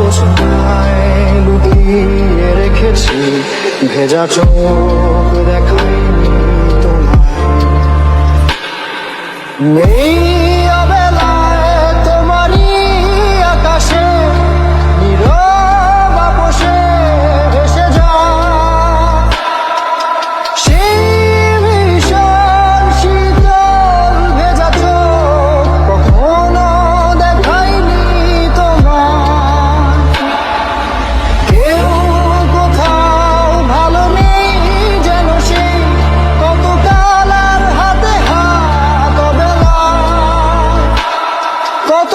জোছনায় লুকিয়ে রেখেছি, ভেজা চোখ দেখাইনি তোমায়। নেই অবেলায় তোমারই আকাশে নীরব আপোষে ভেসে যায় সেই ভীষণ শীতল ভেজা চোখ, কখনো দেখাইনি তোমায়। কেউ কোথাও ভালো নেই যেন সেই কতকাল আর হাতে হাত অবেলায়, কত